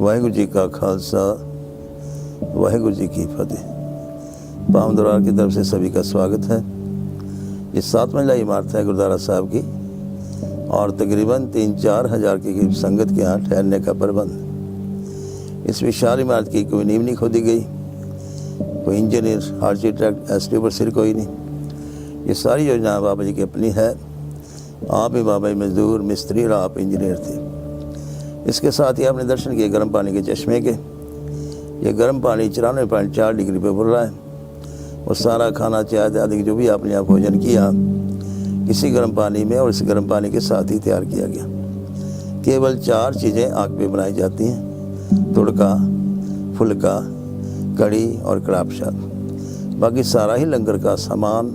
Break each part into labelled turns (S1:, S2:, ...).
S1: वाहिगुरू जी का खालसा, वाहिगुरू जी की फतेह। पाम दरबार की तरफ से सभी का स्वागत है। ये 7 मंजिला इमारत है गुरुद्वारा साहब की और तकरीबन 3-4 हज़ार की करीब संगत के यहाँ ठहरने का प्रबंध। इस विशाल इमारत की कोई नींव नहीं खोदी गई, कोई इंजीनियर आर्किटेक्ट एस्टिबर कोई नहीं। ये सारी योजना बाबा जी की अपनी है। आप ही बाबा जी मजदूर मिस्त्री और आप इंजीनियर थे। इसके साथ ही आपने दर्शन किए गर्म पानी के चश्मे के। ये गर्म पानी 94.4 डिग्री पे बुल रहा है और सारा खाना चाय आदि जो भी आपने यहाँ भोजन किया इसी गर्म पानी में और इस गर्म पानी के साथ ही तैयार किया गया। केवल 4 चीज़ें आग पे बनाई जाती हैं, तुड़का, फुल्का, कड़ी और कड़ापशाद। बाकी सारा ही लंगर का सामान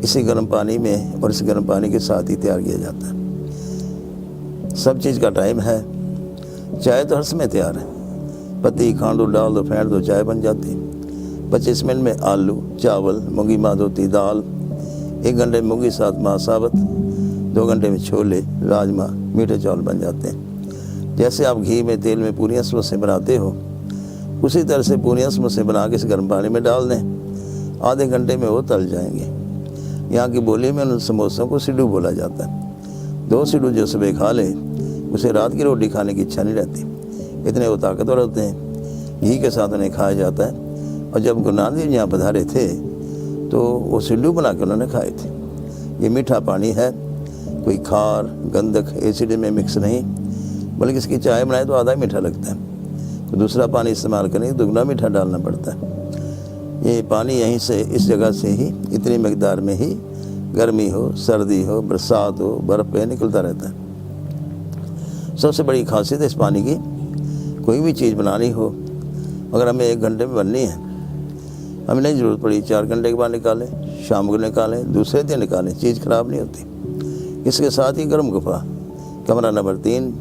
S1: इसी गर्म पानी में और इस गर्म पानी के साथ ही तैयार किया जाता है। सब चीज़ का टाइम है। चाय तो हर समय तैयार है, पत्ती खांडो डाल दो फेंट दो चाय बन जाती। 25 मिनट में आलू, चावल, मूंगी माँ धोती दाल, 1 घंटे में मूंगी साथ माँ साबत, 2 घंटे में छोले, राजमा, मीठे चावल बन जाते हैं। जैसे आप घी में तेल में पूरियाँ समोसे बनाते हो उसी तरह से पूरियाँ समोसे बना के इस गर्म पानी में डाल दें। आधे घंटे में वो तल जाएंगे। यहाँ की बोली में उन समोसों को सिड्डू बोला जाता है। 2 सिड्डू जो सुबह खा ले उसे रात की रोटी खाने की इच्छा नहीं रहती, इतने वो ताकतवर होते हैं। घी के साथ उन्हें खाया जाता है। और जब गुरु नानक देव यहाँ पधारे थे तो वो सिड्डू बना के उन्होंने खाए थे। ये मीठा पानी है, कोई खार गंधक एसिड में मिक्स नहीं, बल्कि इसकी चाय बनाए तो आधा मीठा लगता है, तो दूसरा पानी इस्तेमाल करें दुगना मीठा डालना पड़ता है। ये पानी यहीं से इस जगह से ही इतनी मकदार में ही गर्मी हो सर्दी हो बरसात हो बर्फ़ पे निकलता रहता है। सबसे बड़ी खासियत है इस पानी की, कोई भी चीज़ बनानी हो अगर हमें 1 घंटे में बननी है, हमें नहीं ज़रूरत पड़ी 4 घंटे के बाद निकालें, शाम को निकालें, दूसरे दिन निकालें, चीज़ ख़राब नहीं होती। इसके साथ ही गर्म गुफा, कमरा नंबर 3,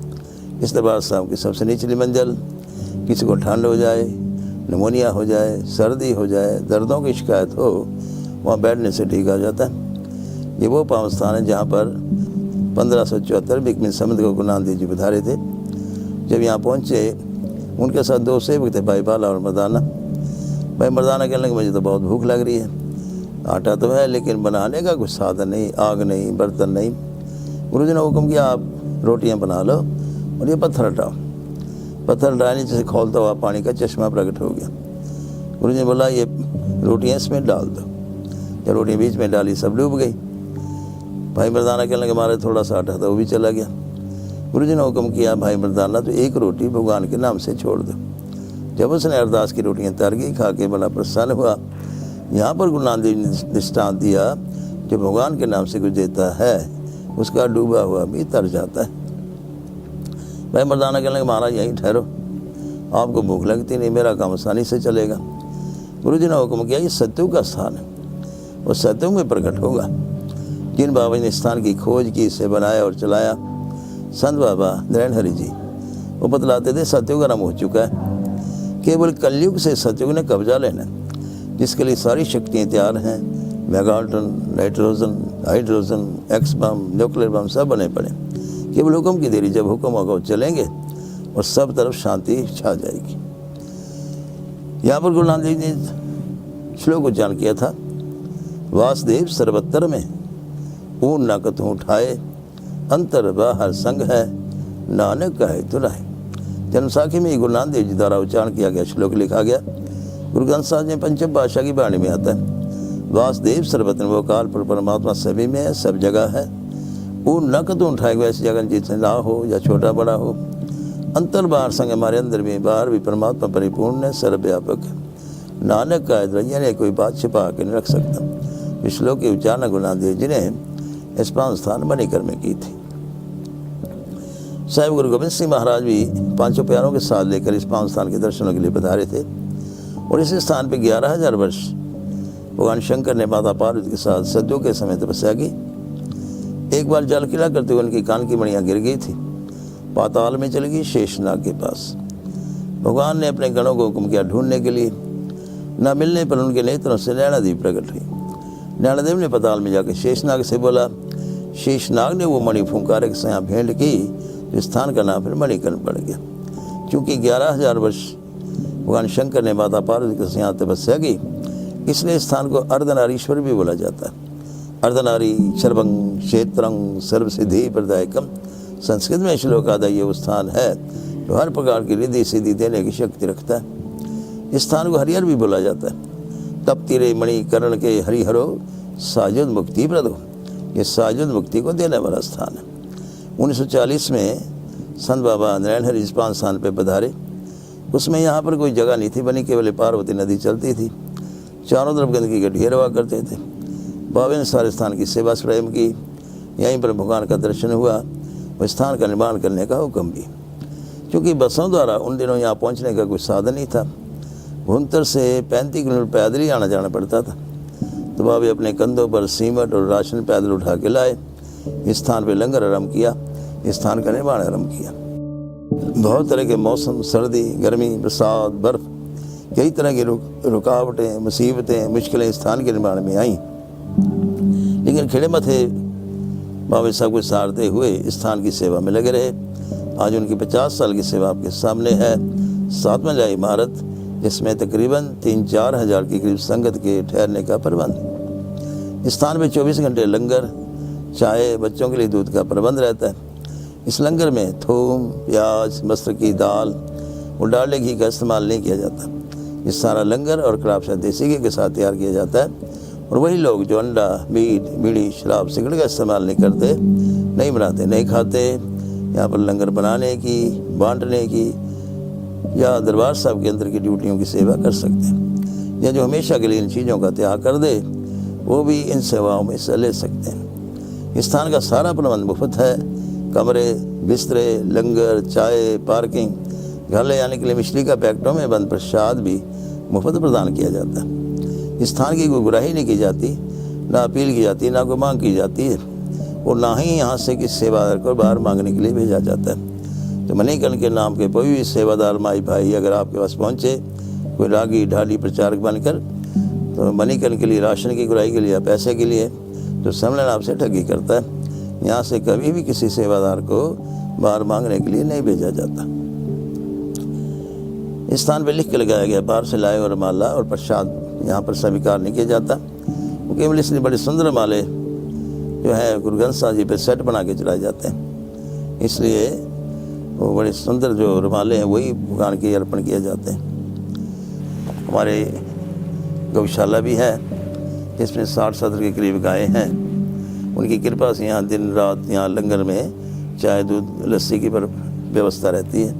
S1: इस दरबार साहब की सबसे निचली मंजिल। किसी को ठंड हो जाए, निमोनिया हो जाए, सर्दी हो जाए, दर्दों की शिकायत हो, वहाँ बैठने से ठीक आ जाता है। ये वो पावन स्थान है जहाँ पर 1574 बिकमिन समद को गुरु नानक देव जी पधारे थे। जब यहाँ पहुँचे उनके साथ 2 सेवक थे, भाई बाला और मर्दाना। भाई मर्दाना कहने लगे मुझे तो बहुत भूख लग रही है, आटा तो है लेकिन बनाने का कुछ साधन नहीं, आग नहीं, बर्तन नहीं। गुरु जी ने हुक्म किया आप रोटियाँ बना लो और ये पत्थर हटाओ। पत्थर हटाने से खोलता हुआ पानी का चश्मा प्रकट हो गया। गुरु जी ने बोला ये रोटियाँ इसमें डाल दो। जब रोटियाँ बीच में डाली सब डूब गई। भाई मर्दाना कहने लगे हमारे थोड़ा सा आटा था वो भी चला गया। गुरु जी ने हुक्म किया भाई मर्दाना तो 1 रोटी भगवान के नाम से छोड़ दो। जब उसने अरदास की रोटियाँ तर गई, खा के बड़ा प्रसन्न हुआ। यहाँ पर गुरु नानक देव ने दृष्टांत दिया जो भगवान के नाम से कुछ देता है उसका डूबा हुआ भी तर जाता है। भाई मर्दाना कहने लगे महाराज यहीं ठहरो, आपको भूख लगती नहीं, मेरा काम आसानी से चलेगा। गुरु जी ने हुक्म किया ये सत्युग का स्थान है, वो सत्युग में प्रकट होगा। जिन बाबा जी ने स्थान की खोज की, इसे बनाया और चलाया, संत बाबा नारायण हरि जी, वो बतलाते थे सत्युग आरंभ हो चुका है। केवल कलयुग से सत्युग ने कब्जा लेना, जिसके लिए सारी शक्तियाँ तैयार हैं। मेगाटन, नाइट्रोजन, हाइड्रोजन, एक्स बम, न्यूक्लियर बम सब बने पड़े। केवल हुक्म की देरी, जब हुक्म होगा वो चलेंगे और सब तरफ शांति छा जाएगी। यहाँ पर गुरु नानक देव ने श्लोक उच्चारण किया था, वासुदेव सर्वत्र में ऊन न कतहु उठाए, अंतर बाहर संग है नानक कहे तुलाए। जन्मसाखी में गुरु नानक देव जी द्वारा उच्चारण किया गया श्लोक लिखा गया। गुरु ग्रंथ साहब में पंचम पातशाह की वाणी में आता है, वासुदेव सर्वत्र वो काल पर परमात्मा सभी में है, सब जगह है। ऊन न कतहु उठाए वैसी जगह जितने ना हो या छोटा बड़ा हो। अंतर बाहर संग, हमारे अंदर भी बाहर भी परमात्मा परिपूर्ण है, सर्वव्यापक है। नानक का यानी कोई बात छिपा के नहीं रख सकता। इस श्लोक की उच्चारण गुरु नानक देव जी ने इस पावन स्थान मणिकर में की थी। साहिब गुरु गोविंद सिंह महाराज भी 500 प्यारों के साथ लेकर इस पावन स्थान के दर्शनों के लिए पधारे थे और इस स्थान पर 11,000 वर्ष भगवान शंकर ने माता पार्वती के साथ सत्युग के समय तपस्या की। एक बार जल किला करते हुए उनकी कान की मणियाँ गिर गई थी, पाताल में चली गई शेषनाग के पास। भगवान ने अपने गणों को हुक्म किया ढूंढने के लिए। न मिलने पर उनके नेत्रों से नैणादेवी प्रकट हुई। नैणादेव ने पाताल में जाकर शेषनाग से बोला। शेषनाग ने वो मणि फुंकारे के साथ भेंट की, तो स्थान का नाम फिर मणिकर्ण पड़ गया। चूँकि 11,000 वर्ष भगवान शंकर ने माता पार्वती के साथ यहाँ तपस्या की, इसलिए इस स्थान को अर्धनारीश्वर भी बोला जाता है। अर्धनारी शर्वंग क्षेत्रंग सर्वसिद्धि प्रदायकम, संस्कृत में श्लोकादय ये वो स्थान है जो हर प्रकार की रिद्धि सिद्धि देने की शक्ति रखता है। इस स्थान को हरिहर भी बोला जाता है। तप तिरे मणि कर्ण के हरिहरो साजुद मुक्ति प्रदो, ये साजुद मुक्ति को देने वाला स्थान है। 1940 में संत बाबा नारायण हरि इस पान स्थान पर पधारे। उसमें यहाँ पर कोई जगह नहीं थी बनी, केवल पार्वती नदी चलती थी, चारों तरफ गंदगी के ढेर हुआ करते थे। बाबा ने सारे स्थान की सेवा स्वयं की, यहीं पर भगवान का दर्शन हुआ और स्थान का निर्माण करने का हुक्म भी। क्योंकि बसों द्वारा उन दिनों यहाँ पहुँचने का कोई साधन नहीं था, भुंतर से 35 किलोमीटर पैदल ही आना जाना पड़ता था। तो बाबे अपने कंधों पर सीमट और राशन पैदल उठा के लाए, इस स्थान पर लंगर आरम्भ किया, इस स्थान का निर्माण आरम्भ किया। बहुत तरह के मौसम, सर्दी गर्मी बरसात बर्फ, कई तरह की रुकावटें मुसीबतें मुश्किलें स्थान के निर्माण में आईं, लेकिन खिड़े मथे बाबा साहब को सहारते हुए इस स्थान की सेवा में लगे रहे। आज उनकी 50 साल की सेवा आपके सामने है। 7 मंजिला इमारत, जिसमें तकरीबन 3-4 हज़ार की करीब संगत के ठहरने का प्रबंध। इस स्थान में 24 घंटे लंगर, चाय, बच्चों के लिए दूध का प्रबंध रहता है। इस लंगर में थूम, प्याज, मस्तर की दाल और डाले घी का इस्तेमाल नहीं किया जाता। इस सारा लंगर और कड़ाह शायद देसी घी के साथ तैयार किया जाता है। और वही लोग जो अंडा, मीट, बीड़ी, शराब, सिगरेट का इस्तेमाल नहीं करते, नहीं बनाते, नहीं खाते, यहाँ पर लंगर बनाने की, बांटने की या दरबार साहब के अंदर की ड्यूटियों की सेवा कर सकते हैं। या जो हमेशा के लिए इन चीज़ों का त्याग कर दे, वो भी इन सेवाओं में हिस्सा ले सकते हैं। इस स्थान का सारा प्रबंध मुफ्त है। कमरे, बिस्तरे, लंगर, चाय, पार्किंग, घर ले जाने के लिए मिश्री का पैकेटों में बंद प्रसाद भी मुफ्त प्रदान किया जाता है। इस स्थान की कोई बुराई नहीं की जाती, ना अपील की जाती, ना कोई मांग की जाती है, और ना ही यहाँ से किसी सेवादार को बाहर मांगने के लिए भेजा जाता है। तो मणिकर्ण के नाम के कोई भी सेवादार माई भाई अगर आपके पास पहुँचे, कोई रागी ढाली प्रचारक बनकर, तो मणिकर्ण के लिए, राशन की गुराई के लिए या पैसे के लिए, तो सम्मेलन आपसे ठगी करता है। यहाँ से कभी भी किसी सेवादार को बाहर मांगने के लिए नहीं भेजा जाता। इस स्थान पर लिख के लगाया गया, बाहर से लाए और माला और प्रसाद यहाँ पर स्वीकार नहीं किया जाता। वो केवल इसलिए बड़े सुंदर माले जो है गुरु ग्रंथ साहब जी पे सेट बना के चलाए जाते हैं, इसलिए वो बड़े सुंदर जो रुमाले हैं वही भगवान के अर्पण किए जाते हैं। हमारे गौशाला भी है, जिसमें 60-70 के करीब गायें हैं। उनकी कृपा से यहाँ दिन रात यहाँ लंगर में चाय, दूध, लस्सी की व्यवस्था रहती है।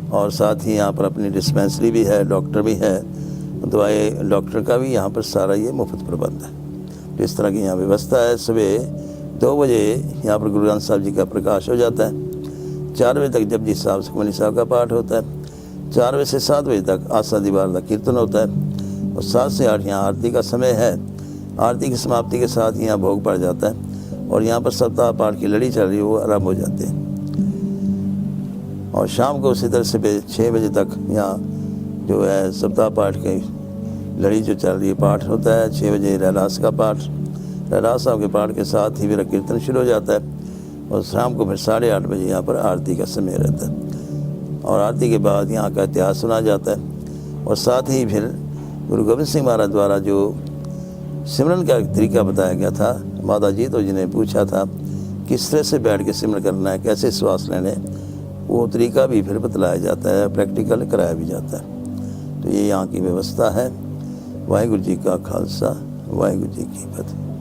S1: और साथ ही यहाँ पर अपनी डिस्पेंसरी भी है, डॉक्टर भी है, दवाई डॉक्टर का भी यहाँ पर सारा ये मुफ्त प्रबंध है। तो इस तरह की यहाँ व्यवस्था है। सुबह 2 बजे यहाँ पर गुरु ग्रंथ साहब जी का प्रकाश हो जाता है। 4 बजे तक जपजी साहब, सुखमनी साहब का पाठ होता है। 4 बजे से 7 बजे तक आस्था दीवार का कीर्तन होता है। और 7 से 8 यहाँ आरती का समय है। आरती की समाप्ति के साथ यहाँ भोग पड़ जाता है और यहाँ पर सप्ताह पाठ की लड़ी चल रही है, वो आरम्भ हो जाती है। और शाम को उसी तरह से 6 बजे तक यहाँ जो है सप्ताह पाठ की लड़ी जो चल रही है, पाठ होता है। 6 बजे रहरास का पाठ, रहरास साहब के पाठ के साथ ही मेरा कीर्तन शुरू हो जाता है। और शाम को फिर 8:30 बजे यहाँ पर आरती का समय रहता है। और आरती के बाद यहाँ का इतिहास सुना जाता है। और साथ ही फिर गुरु गोविंद सिंह महाराज द्वारा जो सिमरन का तरीका बताया गया था, माता जी तो जिन्हें पूछा था किस तरह से बैठ के सिमरन करना है, कैसे श्वास लेने, वो तरीका भी फिर बतलाया जाता है, प्रैक्टिकल कराया भी जाता है। तो ये यहाँ की व्यवस्था है। वाहिगुरु जी का खालसा, वाहिगुरु जी की फतेह।